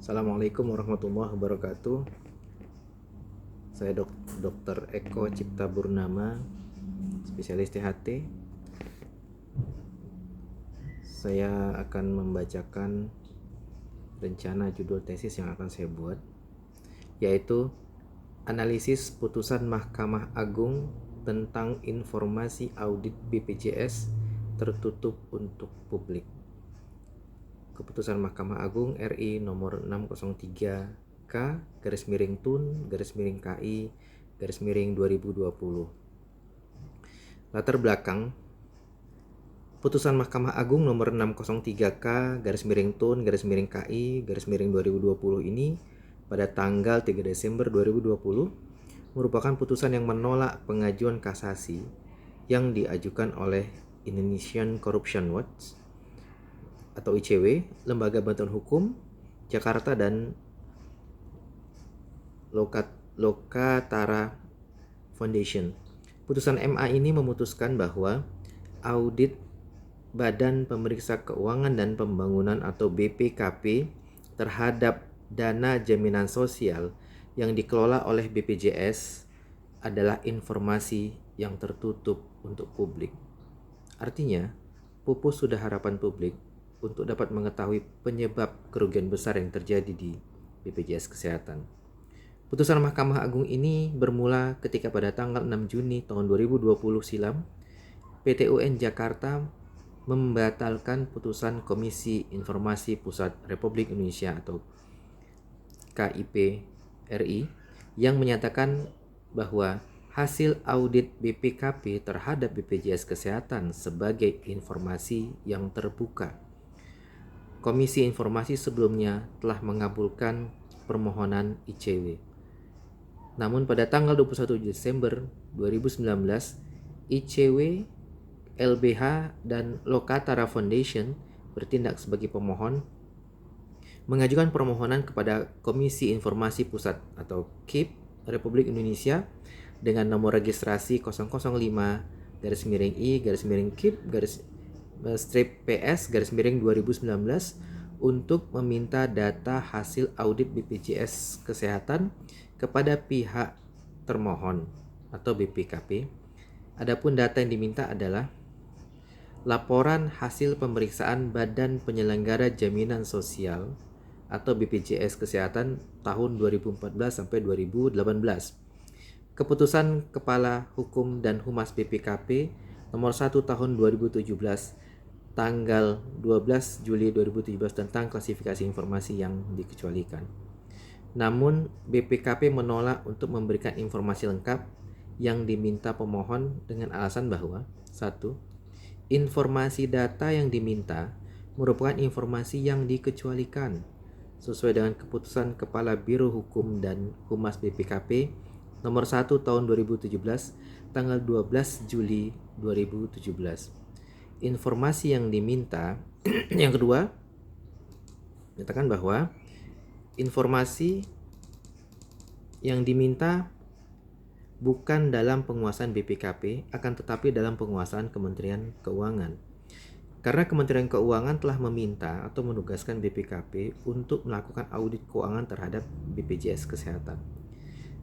Assalamualaikum warahmatullahi wabarakatuh. Saya Dr. Eko Cipta Burnama, spesialis THT. Saya akan membacakan rencana judul tesis yang akan saya buat, yaitu analisis putusan Mahkamah Agung tentang informasi audit BPJS tertutup untuk publik. Keputusan Mahkamah Agung RI nomor 603 K/Miring-TUN/KI/2020. Latar belakang putusan Mahkamah Agung nomor 603 K/Miring-TUN/KI/2020 ini pada tanggal 3 Desember 2020 merupakan putusan yang menolak pengajuan kasasi yang diajukan oleh Indonesian Corruption Watch atau ICW, Lembaga Bantuan Hukum Jakarta, dan Lokatara Foundation. Putusan MA ini memutuskan bahwa audit Badan Pemeriksa Keuangan dan Pembangunan atau BPKP terhadap dana jaminan sosial yang dikelola oleh BPJS adalah informasi yang tertutup untuk publik. Artinya, pupus sudah harapan publik untuk dapat mengetahui penyebab kerugian besar yang terjadi di BPJS Kesehatan. Putusan Mahkamah Agung ini bermula ketika pada tanggal 6 Juni tahun 2020 silam, PT UN Jakarta membatalkan putusan Komisi Informasi Pusat Republik Indonesia atau KIP RI yang menyatakan bahwa hasil audit BPKP terhadap BPJS Kesehatan sebagai informasi yang terbuka. Komisi Informasi sebelumnya telah mengabulkan permohonan ICW. Namun pada tanggal 21 Desember 2019, ICW, LBH, dan Lokatara Foundation bertindak sebagai pemohon mengajukan permohonan kepada Komisi Informasi Pusat atau KIP Republik Indonesia dengan nomor registrasi 005-I-KIP-PS-2019 untuk meminta data hasil audit BPJS Kesehatan kepada pihak termohon atau BPKP. Adapun data yang diminta adalah laporan hasil pemeriksaan Badan Penyelenggara Jaminan Sosial atau BPJS Kesehatan tahun 2014 sampai 2018. Keputusan Kepala Hukum dan Humas BPKP nomor 1 tahun 2017 tanggal 12 Juli 2017 tentang klasifikasi informasi yang dikecualikan. Namun BPKP menolak untuk memberikan informasi lengkap yang diminta pemohon dengan alasan bahwa 1. Informasi data yang diminta merupakan informasi yang dikecualikan sesuai dengan keputusan Kepala Biro Hukum dan Humas BPKP nomor 1 tahun 2017 tanggal 12 Juli 2017. Informasi yang diminta yang kedua menyatakan bahwa informasi yang diminta bukan dalam penguasaan BPKP akan tetapi dalam penguasaan Kementerian Keuangan. Karena Kementerian Keuangan telah meminta atau menugaskan BPKP untuk melakukan audit keuangan terhadap BPJS Kesehatan.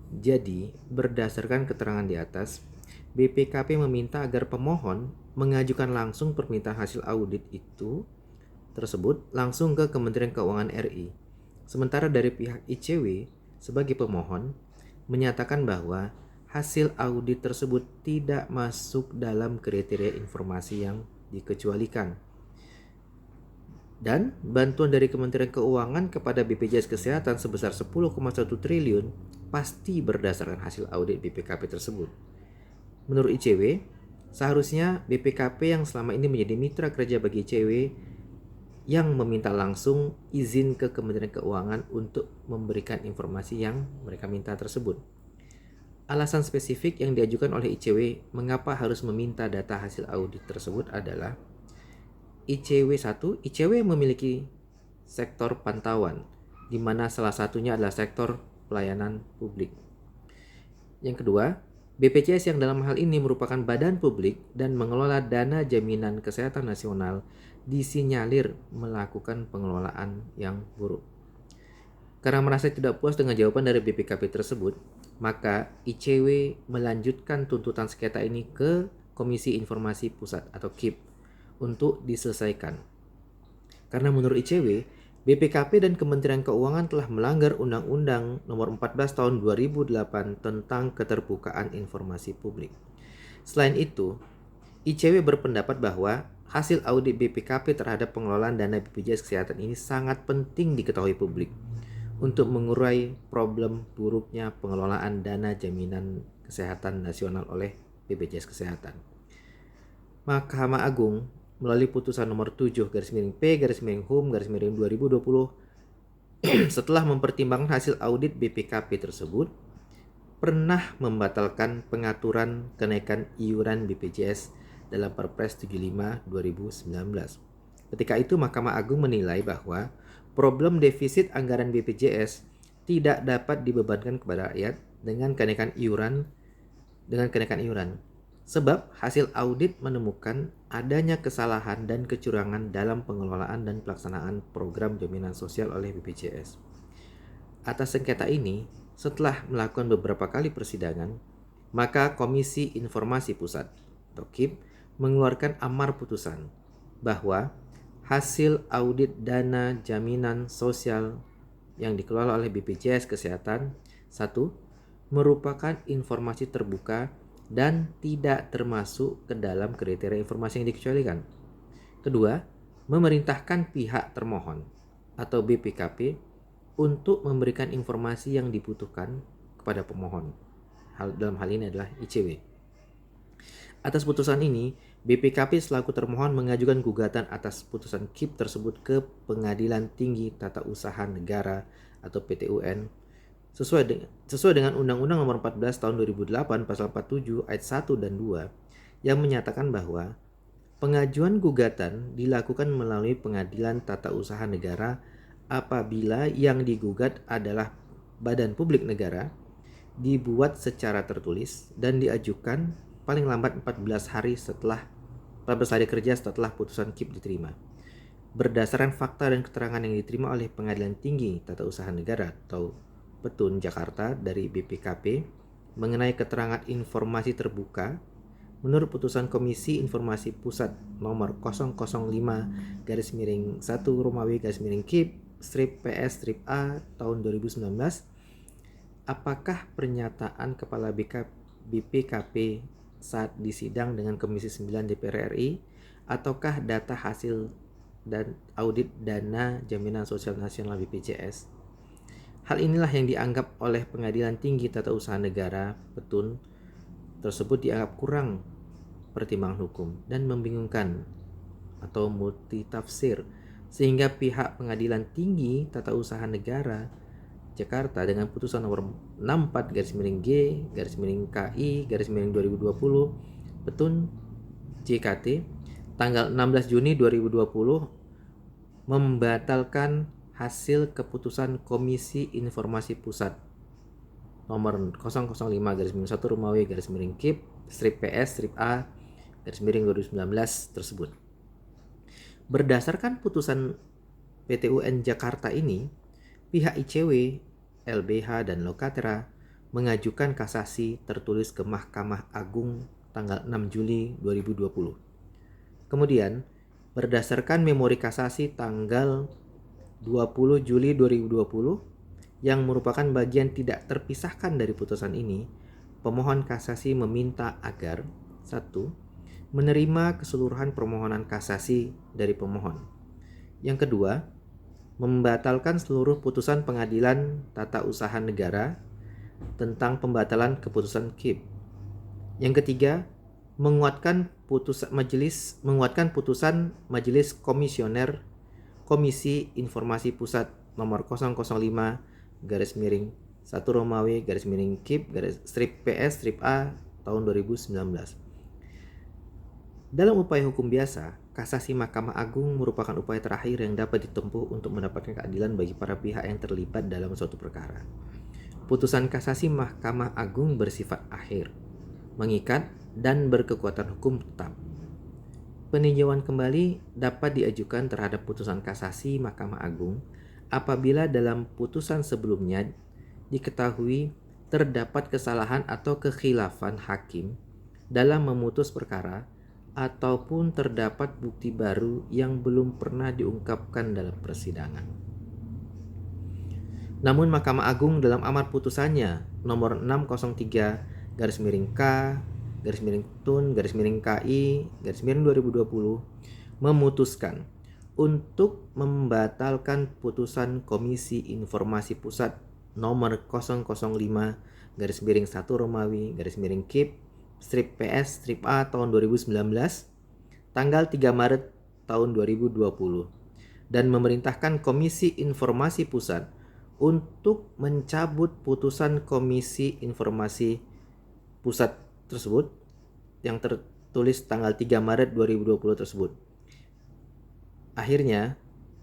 Jadi, berdasarkan keterangan di atas, BPKP meminta agar pemohon mengajukan langsung permintaan hasil audit itu tersebut langsung ke Kementerian Keuangan RI. Sementara dari pihak ICW sebagai pemohon menyatakan bahwa hasil audit tersebut tidak masuk dalam kriteria informasi yang dikecualikan. Dan bantuan dari Kementerian Keuangan kepada BPJS Kesehatan sebesar 10,1 triliun pasti berdasarkan hasil audit BPKP tersebut. Menurut ICW, seharusnya BPKP yang selama ini menjadi mitra kerja bagi ICW yang meminta langsung izin ke Kementerian Keuangan untuk memberikan informasi yang mereka minta tersebut. Alasan spesifik yang diajukan oleh ICW mengapa harus meminta data hasil audit tersebut adalah ICW memiliki sektor pantauan, di mana salah satunya adalah sektor pelayanan publik. Yang kedua, BPJS yang dalam hal ini merupakan badan publik dan mengelola dana jaminan kesehatan nasional disinyalir melakukan pengelolaan yang buruk. Karena merasa tidak puas dengan jawaban dari BPKP tersebut, maka ICW melanjutkan tuntutan sengketa ini ke Komisi Informasi Pusat atau KIP untuk diselesaikan. Karena menurut ICW, BPKP dan Kementerian Keuangan telah melanggar Undang-Undang Nomor 14 Tahun 2008 tentang Keterbukaan Informasi Publik. Selain itu, ICW berpendapat bahwa hasil audit BPKP terhadap pengelolaan dana BPJS Kesehatan ini sangat penting diketahui publik untuk mengurai problem buruknya pengelolaan dana jaminan kesehatan nasional oleh BPJS Kesehatan. Mahkamah Agung melalui putusan nomor 7/P/HUM/2020 setelah mempertimbangkan hasil audit BPKP tersebut pernah membatalkan pengaturan kenaikan iuran BPJS dalam Perpres 75 2019. Ketika itu Mahkamah Agung menilai bahwa problem defisit anggaran BPJS tidak dapat dibebankan kepada rakyat dengan kenaikan iuran. Sebab hasil audit menemukan adanya kesalahan dan kecurangan dalam pengelolaan dan pelaksanaan program jaminan sosial oleh BPJS. Atas sengketa ini, setelah melakukan beberapa kali persidangan, maka Komisi Informasi Pusat atau KIP mengeluarkan amar putusan bahwa hasil audit dana jaminan sosial yang dikelola oleh BPJS Kesehatan 1. Merupakan informasi terbuka dan tidak termasuk ke dalam kriteria informasi yang dikecualikan. Kedua, memerintahkan pihak termohon atau BPKP untuk memberikan informasi yang dibutuhkan kepada pemohon. Dalam hal ini adalah ICW. Atas putusan ini, BPKP selaku termohon mengajukan gugatan atas putusan KIP tersebut ke Pengadilan Tinggi Tata Usaha Negara atau PT-UN sesuai dengan Undang-Undang Nomor 14 Tahun 2008 Pasal 47 Ayat 1 dan 2 yang menyatakan bahwa pengajuan gugatan dilakukan melalui Pengadilan Tata Usaha Negara apabila yang digugat adalah badan publik negara, dibuat secara tertulis dan diajukan paling lambat 14 hari kerja setelah putusan KIP diterima. Berdasarkan fakta dan keterangan yang diterima oleh Pengadilan Tinggi Tata Usaha Negara atau Petun Jakarta dari BPKP mengenai keterangan informasi terbuka, menurut putusan Komisi Informasi Pusat nomor 005-1-KIP-PS-A tahun 2019, apakah pernyataan Kepala BPKP saat disidang dengan Komisi 9 DPR RI ataukah data hasil dan audit dana jaminan sosial nasional BPJS. Hal inilah yang dianggap oleh Pengadilan Tinggi Tata Usaha Negara Petun tersebut dianggap kurang pertimbangan hukum dan membingungkan atau multitafsir, sehingga pihak Pengadilan Tinggi Tata Usaha Negara Jakarta dengan putusan nomor 64-KI-2020 Petun JKT tanggal 16 Juni 2020 membatalkan hasil keputusan Komisi Informasi Pusat nomor 005-1-KIP-PS-A-2019 tersebut. Berdasarkan putusan PT-UN Jakarta ini, pihak ICW, LBH, dan Lokatera mengajukan kasasi tertulis ke Mahkamah Agung tanggal 6 Juli 2020. Kemudian, berdasarkan memori kasasi tanggal 20 Juli 2020 yang merupakan bagian tidak terpisahkan dari putusan ini, pemohon kasasi meminta agar 1. Menerima keseluruhan permohonan kasasi dari pemohon. Yang kedua, membatalkan seluruh putusan Pengadilan Tata Usaha Negara tentang pembatalan keputusan KIP. Yang ketiga, menguatkan putusan putusan Majelis Komisioner Komisi Informasi Pusat nomor 005-1-KIP-PS-A tahun 2019. Dalam upaya hukum biasa, kasasi Mahkamah Agung merupakan upaya terakhir yang dapat ditempuh untuk mendapatkan keadilan bagi para pihak yang terlibat dalam suatu perkara. Putusan kasasi Mahkamah Agung bersifat akhir, mengikat, dan berkekuatan hukum tetap. Peninjauan kembali dapat diajukan terhadap putusan kasasi Mahkamah Agung apabila dalam putusan sebelumnya diketahui terdapat kesalahan atau kekhilafan hakim dalam memutus perkara ataupun terdapat bukti baru yang belum pernah diungkapkan dalam persidangan. Namun Mahkamah Agung dalam amar putusannya nomor 603 garis miring K garis miring Tun garis miring KI garis miring 2020 memutuskan untuk membatalkan putusan Komisi Informasi Pusat nomor 005 garis miring 1 Romawi garis miring KIP strip PS strip A tahun 2019 tanggal 3 Maret tahun 2020 dan memerintahkan Komisi Informasi Pusat untuk mencabut putusan Komisi Informasi Pusat tersebut yang tertulis tanggal 3 Maret 2020 tersebut. Akhirnya,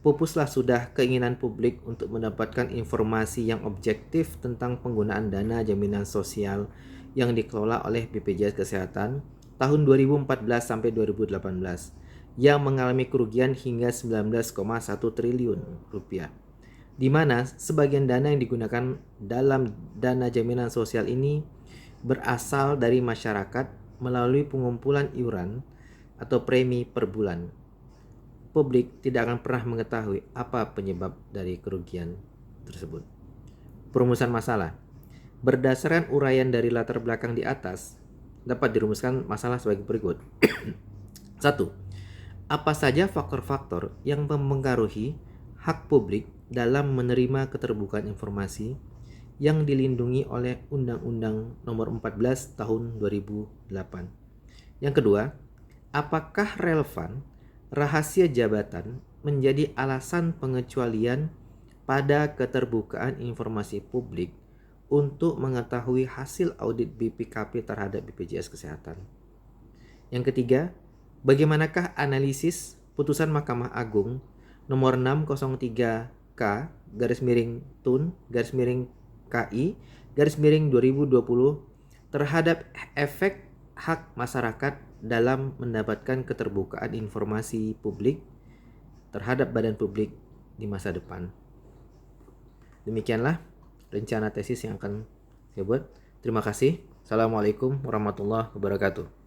pupuslah sudah keinginan publik untuk mendapatkan informasi yang objektif tentang penggunaan dana jaminan sosial yang dikelola oleh BPJS Kesehatan tahun 2014 sampai 2018 yang mengalami kerugian hingga 19,1 triliun rupiah, di mana sebagian dana yang digunakan dalam dana jaminan sosial ini berasal dari masyarakat melalui pengumpulan iuran atau premi per bulan. Publik tidak akan pernah mengetahui apa penyebab dari kerugian tersebut. Perumusan masalah. Berdasarkan uraian dari latar belakang di atas, dapat dirumuskan masalah sebagai berikut. 1. Apa saja faktor-faktor yang mempengaruhi hak publik dalam menerima keterbukaan informasi yang dilindungi oleh Undang-Undang Nomor 14 Tahun 2008. Yang kedua, apakah relevan rahasia jabatan menjadi alasan pengecualian pada keterbukaan informasi publik untuk mengetahui hasil audit BPKP terhadap BPJS Kesehatan. Yang ketiga, bagaimanakah analisis putusan Mahkamah Agung nomor 603K garis miring Tun garis miring KI garis miring 2020 terhadap efek hak masyarakat dalam mendapatkan keterbukaan informasi publik terhadap badan publik di masa depan. Demikianlah rencana tesis yang akan saya buat. Terima kasih. Assalamualaikum warahmatullahi wabarakatuh.